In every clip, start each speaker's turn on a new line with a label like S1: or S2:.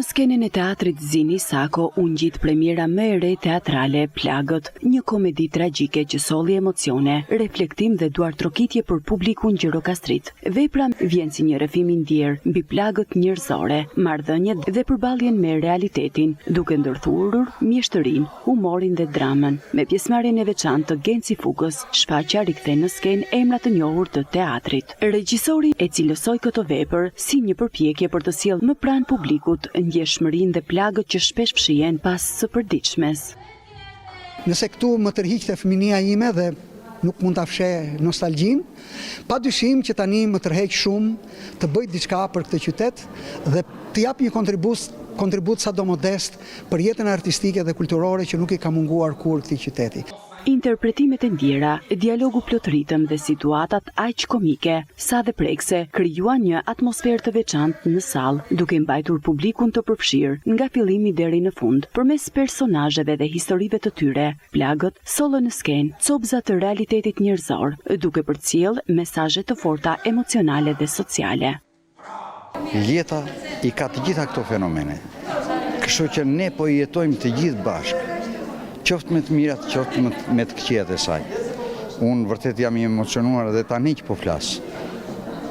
S1: Në skenën e teatrit Zini Sako u ngjit premiera më e re teatrale Plagët, një komedi tragjike që solli emocione, reflektim dhe duartrokitje për publikun gjirokastrit. Vepra vjen si një rrëfim i ndjer mbi plagët njerëzore, marrëdhëniet dhe përballjen me realitetin, duke ndërthurur mjeshtërinë, humorin dhe dramën. Me pjesëmarrjen e veçantë të Genci Fukës, shfaqja rikthen në skenë emra të njohur të teatrit. Regjisori e cilësoi këtë vepër si një përpjekje për të sjellë më pranë publikut ndjeshmërinë dhe plagët që shpesh fshihen pas së përditshmes.
S2: Nëse këtu më tërhiqte fëminia ime dhe nuk mund ta fsheh nostalgjinë, padyshim që tani më tërheq shumë të bëj diçka për këtë qytet dhe të jap një kontribut sado modest për jetën artistike dhe kulturore që nuk i ka munguar kur këtij qyteti.
S1: Interpretimet e ndjera, dialogu plot ritëm dhe situatat aq komike, sa dhe prekse, krijuan një atmosferë të veçantë në sallë, duke mbajtur publikun të përfshirë nga fillimi deri në fund. Përmes personazheve dhe historive të tyre, plagët sollën në skenë copëza të realitetit njerëzor, duke përcjellë mesazhe të forta emocionale dhe sociale.
S3: Jeta i ka të gjitha këto fenomene, kështu që ne po i jetojmë të gjithë bashkë. Qoftë me të mirat, qoftë me të këqijat e saj. Unë vërtet jam i emocionuar dhe tani që po flas,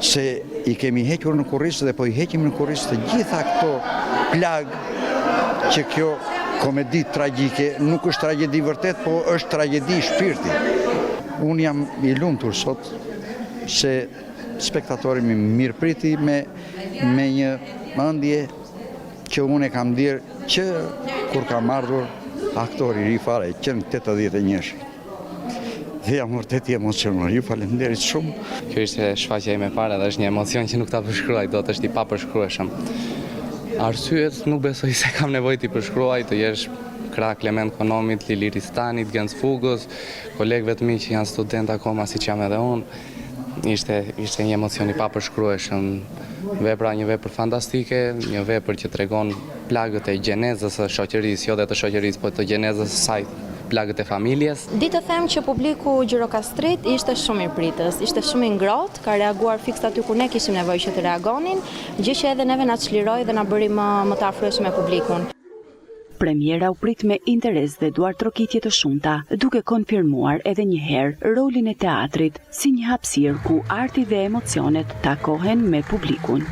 S3: se i kemi hequr në kurriz dhe po i heqim në kurriz të gjitha këto plagë që kjo komedi tragjike nuk është tragjedi vërtet, po është tragjedi shpirti. Unë jam i lumtur sot se spektatori më mirëpriti me një ëndje që unë e kam dirë që kur kam ardhur aktori ri fare që në 81. Dhe jam vërtet i emocionuar. Ju falenderit shumë.
S4: Kjo ishte shfaqja ime e parë dhe është një emocion që nuk ta përshkruaj dot, është i papërshkrueshëm. Arsyet nuk besoj se kam nevojë t'i përshkruaj, të jesh krah Klement Konomit, Lili Ristanit, Genc Fugës, kolegëve të mi që janë student akoma siç jam edhe unë. Ishte një emocion i papërshkrueshëm. Vepra një vepër fantastike, një vepër që tregon plagët e gjenezës së shoqërisë, jo dhe të shoqërisë, por të gjenezës së saj, plagët e familjes.
S5: Ditë të them që publiku gjirokastrit ishte shumë i pritës, ishte shumë i ngrohtë, ka reaguar fikst aty ku ne kishim nevojë që të reagonin, gjë që edhe neve na çliroi dhe na bëri më të afroheshëm me publikun.
S1: Premiera u prit me interes dhe duartrokitje të shumta, duke konfirmuar edhe një herë rolin e teatrit si një hapësirë ku arti dhe emocionet takohen me publikun.